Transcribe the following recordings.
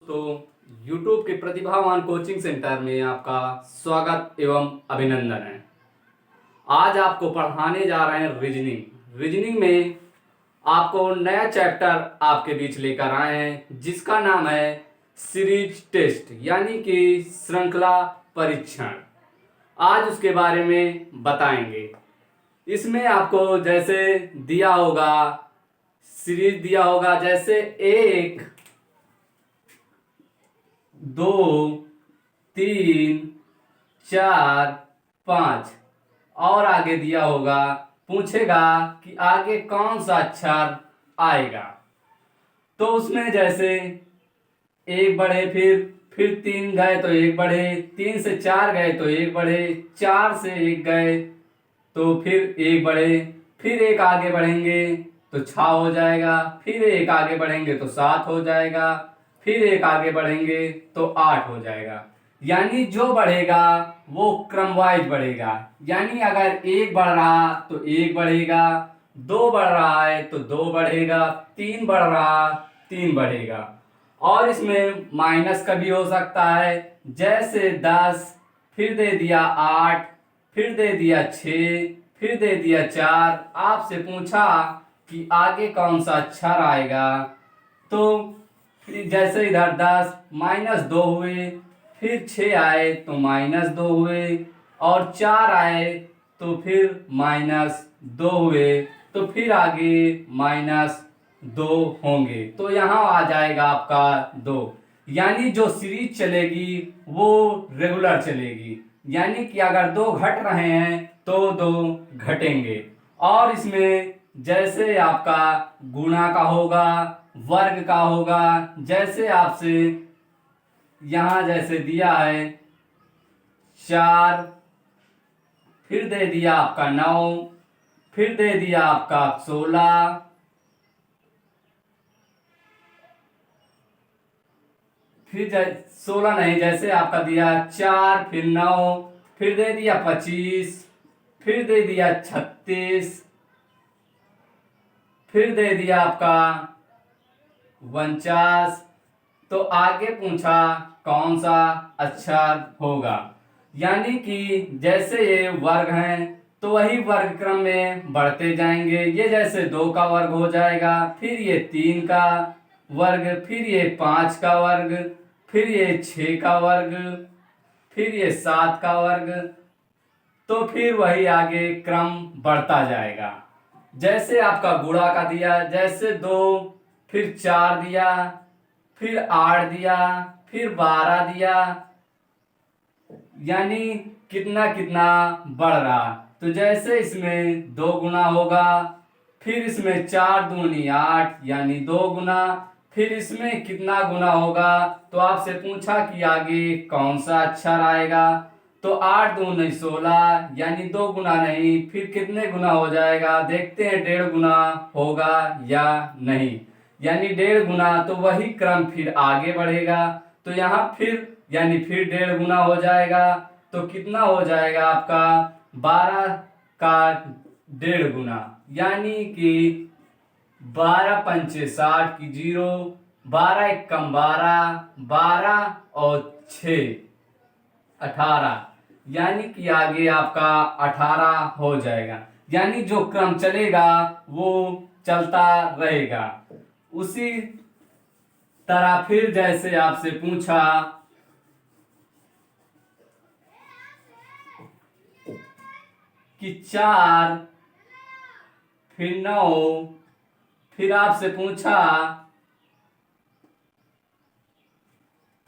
दोस्तों, YouTube के प्रतिभावान कोचिंग सेंटर में आपका स्वागत एवं अभिनंदन है। आज आपको पढ़ाने जा रहे हैं रीजनिंग में आपको नया चैप्टर आपके बीच लेकर आए हैं जिसका नाम है सीरीज टेस्ट यानी कि श्रृंखला परीक्षण। आज उसके बारे में बताएंगे। इसमें आपको जैसे दिया होगा, सीरीज दिया होगा, जैसे 1 2 3 4 5 और आगे दिया होगा, पूछेगा कि आगे कौन सा अक्षर आएगा। तो उसमें जैसे 1 बढ़े, फिर 3 गए तो 1 बढ़े, 3 से 4 गए तो 1 बढ़े, 4 से 1 गए तो फिर 1 बढ़े, फिर 1 आगे बढ़ेंगे तो 6 हो जाएगा, फिर 1 आगे बढ़ेंगे तो 7 हो जाएगा, फिर 1 आगे बढ़ेंगे तो 8 हो जाएगा। यानी जो बढ़ेगा वो क्रमवाइज बढ़ेगा। यानी अगर 1 बढ़ रहा तो 1 बढ़ेगा, 2 बढ़ रहा है तो 2 बढ़ेगा, 3 बढ़ रहा 3 बढ़ेगा। और इसमें माइनस का भी हो सकता है, जैसे 10 फिर दे दिया 8 फिर दे दिया 6 फिर दे दिया 4। आपसे पूछा कि आगे कौन सा अक्षर आएगा, तो जैसे इधर 10 -2 हुए, फिर 6 आए तो -2 हुए, और 4 आए तो फिर -2 हुए, तो फिर आगे -2 होंगे, तो यहाँ आ जाएगा आपका 2। यानी जो सीरीज चलेगी वो रेगुलर चलेगी, यानी कि अगर 2 घट रहे हैं तो 2 घटेंगे। और इसमें जैसे आपका गुणा का होगा, वर्ग का होगा, जैसे आपसे यहां जैसे दिया है 4, फिर दे दिया आपका 9, फिर दे दिया आपका 16, फिर 16 नहीं, जैसे आपका दिया 4 फिर 9 फिर दे दिया 25, फिर दे दिया 36, फिर दे दिया आपका 49। तो आगे पूछा कौन सा अक्षर होगा। यानी कि जैसे ये वर्ग हैं तो वही वर्ग क्रम में बढ़ते जाएंगे। ये जैसे 2 का वर्ग हो जाएगा, फिर ये 3 का वर्ग, फिर ये 5 का वर्ग, फिर ये 6 का वर्ग, फिर ये 7 का वर्ग, तो फिर वही आगे क्रम बढ़ता जाएगा। जैसे आपका गुणा का दिया, जैसे 2 फिर 4 दिया, फिर 8 दिया, फिर 12 दिया, यानी कितना कितना बढ़ रहा। तो जैसे इसमें 2 गुना होगा, फिर इसमें 4 दूनी 8 यानी 2 गुना, फिर इसमें कितना गुना होगा, तो आपसे पूछा कि आगे कौन सा अक्षर आएगा, तो 8 दूनी 16 यानी 2 गुना नहीं, फिर कितने गुना हो जाएगा, देखते हैं 1.5 गुना होगा या नहीं। यानी 1.5 गुना, तो वही क्रम फिर आगे बढ़ेगा। तो यहाँ फिर यानी फिर 1.5 गुना हो जाएगा, तो कितना हो जाएगा आपका 12 का 1.5 गुना, यानी कि 12 पंचे 60 की 0, 12 एकम 12, 12 और 6 18, यानी कि आगे आपका 18 हो जाएगा। यानी जो क्रम चलेगा वो चलता रहेगा। उसी तरह फिर जैसे आपसे पूछा कि 4 फिर 9, फिर आपसे पूछा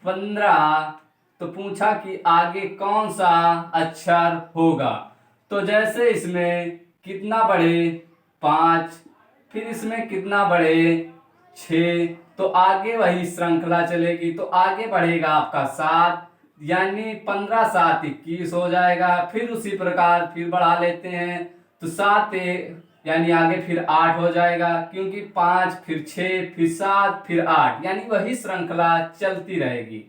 15, तो पूछा कि आगे कौन सा अक्षर होगा। तो जैसे इसमें कितना बढ़े 5, फिर इसमें कितना बढ़े 6, तो आगे वही श्रृंखला चलेगी। तो आगे बढ़ेगा आपका 7, यानी 15 7 21 हो जाएगा। फिर उसी प्रकार फिर बढ़ा लेते हैं, तो 7 यानी आगे फिर 8 हो जाएगा, क्योंकि 5 फिर 6 फिर 7 फिर 8, यानी वही श्रृंखला चलती रहेगी।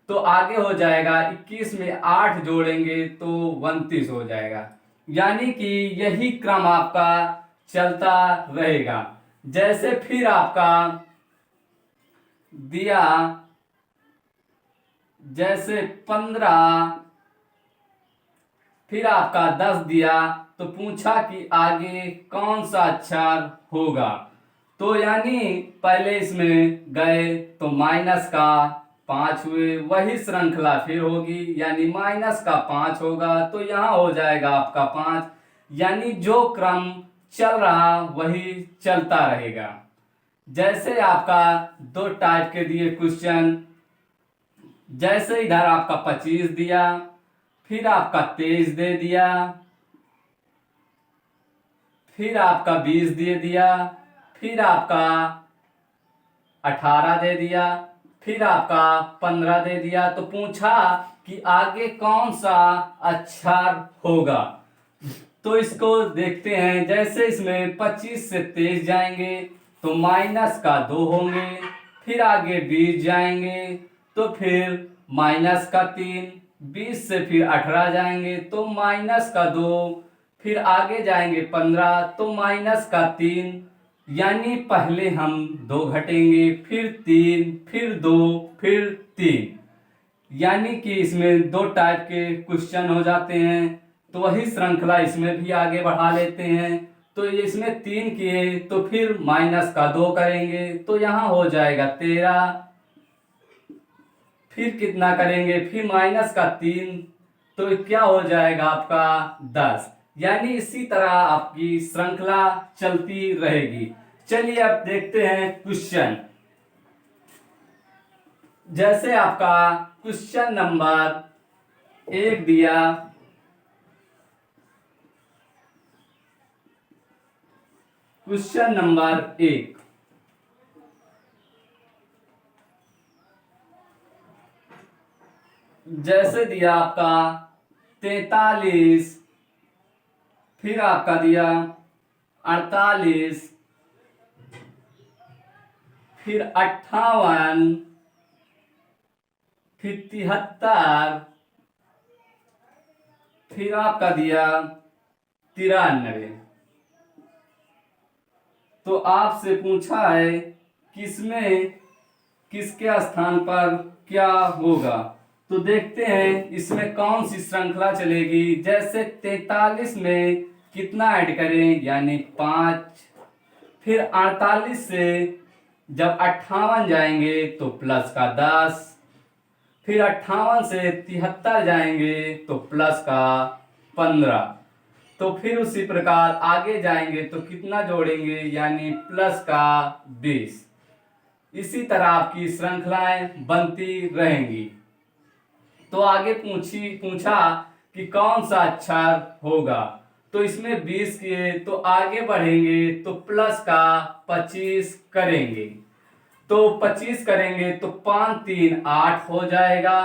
तो आगे हो जाएगा 21 में 8 जोड़ेंगे तो 29 हो जाएगा। यानी कि यही क्रम आपका चलता रहेगा। जैसे फिर आपका दिया जैसे 15, फिर आपका 10 दिया तो पूछा कि आगे कौन सा अक्षर होगा। तो यानी पहले इसमें गए तो माइनस का 5 हुए, वही श्रृंखला फिर होगी, यानी माइनस का 5 होगा तो यहाँ हो जाएगा आपका 5। यानी जो क्रम चल रहा वही चलता रहेगा। जैसे आपका दो टाइप के दिए क्वेश्चन, जैसे इधर आपका 25 दिया, फिर आपका 23 दे दिया, फिर आपका 20 दे दिया, फिर आपका 18 दे दिया, फिर आपका 15 दे दिया, तो पूछा कि आगे कौन सा अक्षर होगा। तो इसको देखते हैं। जैसे इसमें 25 से 23 जाएंगे तो माइनस का 2 होंगे, फिर आगे 20 जाएंगे तो फिर माइनस का 3, 20 से फिर 18 जाएंगे तो माइनस का 2, फिर आगे जाएंगे 15 तो माइनस का 3। यानी पहले हम 2 घटेंगे, फिर 3, फिर 2, फिर 3। यानी कि इसमें दो टाइप के क्वेश्चन हो जाते हैं, तो वही श्रृंखला इसमें भी आगे बढ़ा लेते हैं। तो इसमें 3 किए तो फिर माइनस का 2 करेंगे तो यहाँ हो जाएगा 13, फिर कितना करेंगे, फिर माइनस का 3 तो क्या हो जाएगा आपका 10। यानी इसी तरह आपकी श्रृंखला चलती रहेगी। चलिए अब देखते हैं क्वेश्चन। जैसे आपका क्वेश्चन नंबर 1 दिया, क्वेश्चन नंबर 1, जैसे दिया आपका 43, फिर आपका दिया 48, फिर 58, फिर 73, फिर आपका दिया 93। तो आपसे पूछा है किसमें किसके स्थान पर क्या होगा। तो देखते हैं इसमें कौन सी श्रृंखला चलेगी। जैसे 43 में कितना ऐड करें, यानी 5, फिर 48 से जब 58 जाएंगे तो प्लस का 10, फिर 58 से 73 जाएंगे तो प्लस का 15, तो फिर उसी प्रकार आगे जाएंगे तो कितना जोड़ेंगे, यानी प्लस का 20। इसी तरह आपकी श्रृंखलाएं बनती रहेंगी। तो आगे पूछा कि कौन सा अक्षर होगा। तो इसमें 20 किए तो आगे बढ़ेंगे तो प्लस का 25 करेंगे। तो 25 करेंगे तो 5 3 8 हो जाएगा,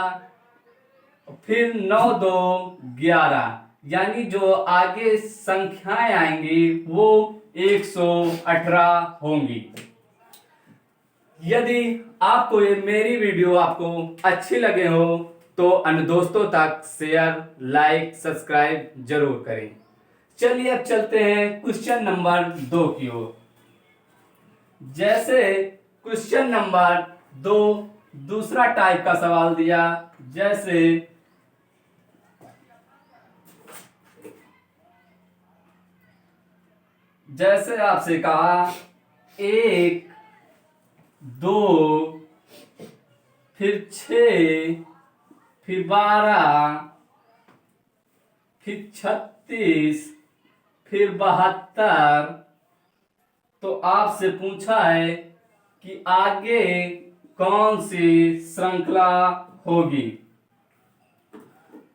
फिर 9 2 11, यानी जो आगे संख्याएं आएंगी वो 118 होंगी। यदि आपको ये मेरी वीडियो आपको अच्छी लगे हो तो अन्य दोस्तों तक शेयर, लाइक, सब्सक्राइब जरूर करें। चलिए अब चलते हैं क्वेश्चन नंबर 2 की ओर। जैसे क्वेश्चन नंबर 2 दूसरा टाइप का सवाल दिया। जैसे आपसे कहा 1 2 फिर 6 फिर 12 फिर 36 फिर 72। तो आपसे पूछा है कि आगे कौन सी श्रृंखला होगी।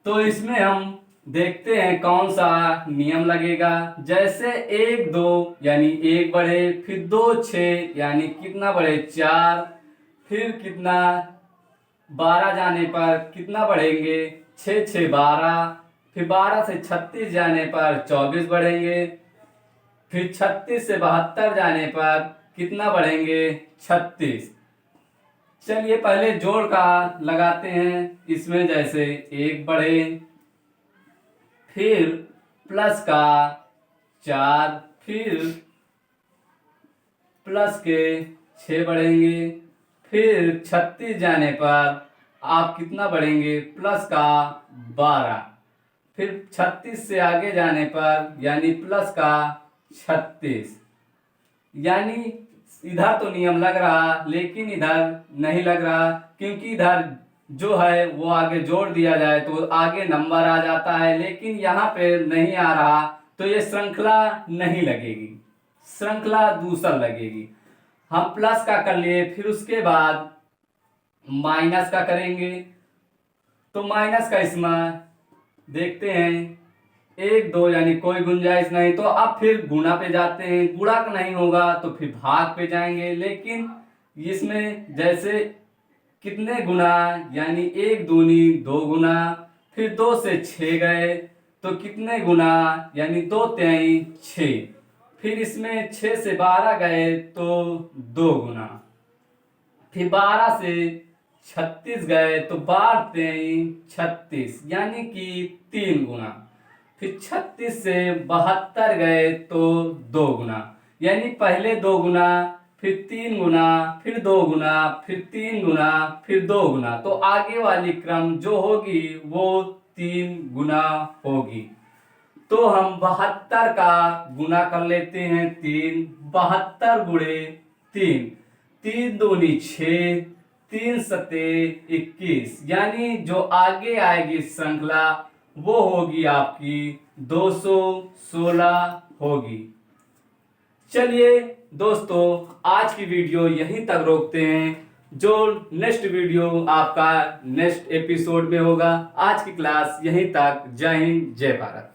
तो इसमें हम देखते हैं कौन सा नियम लगेगा। जैसे 1 2 यानी 1 बढ़े, फिर 2 6 यानी कितना बढ़े 4, फिर कितना 12 जाने पर कितना बढ़ेंगे 6 6 12, फिर 12 से 36 जाने पर 24 बढ़ेंगे, फिर 36 से 72 जाने पर कितना बढ़ेंगे 36। चलिए पहले जोड़ का लगाते हैं। इसमें जैसे 1 बढ़े, फिर प्लस का 4, फिर प्लस के 6 बढ़ेंगे, फिर 36 जाने पर आप कितना बढ़ेंगे, प्लस का 12। फिर 36 से आगे जाने पर यानी प्लस का 36, यानी इधर तो नियम लग रहा लेकिन इधर नहीं लग रहा, क्योंकि इधर जो है वो आगे जोड़ दिया जाए तो आगे नंबर आ जाता है, लेकिन यहाँ पे नहीं आ रहा तो ये श्रृंखला नहीं लगेगी, श्रृंखला दूसरा लगेगी। हम प्लस का कर लिए, फिर उसके बाद माइनस का करेंगे। तो माइनस का इसमें देखते हैं 1 2 यानी कोई गुंजाइश नहीं, तो अब फिर गुणा पे जाते हैं। गुणा का नहीं होगा तो फिर भाग पे जाएंगे, लेकिन इसमें जैसे कितने गुना, यानी 1 दूनी 2 गुना, फिर 2 से 6 गए तो कितने गुना, यानी 2 तिहाई 6, फिर इसमें 6 से 12 गए तो 2 गुना, फिर 12 से 36 गए तो 12 तिहाई 36, यानी कि 3 गुना, फिर 36 से 72 गए तो 2 गुना, यानी पहले 2 गुना, फिर 3 गुना, फिर 2 गुना, फिर 3 गुना, फिर 2 गुना, तो आगे वाली क्रम जो होगी वो 3 गुना होगी। तो हम 72 का गुना कर लेते हैं 3, 72 गुणे 3, 3 दूनी 6, 3 सते 21, यानी जो आगे आएगी श्रृंखला वो होगी आपकी 216 होगी। चलिए दोस्तों, आज की वीडियो यहीं तक रोकते हैं, जो नेक्स्ट वीडियो आपका नेक्स्ट एपिसोड में होगा। आज की क्लास यहीं तक। जय हिंद, जय भारत।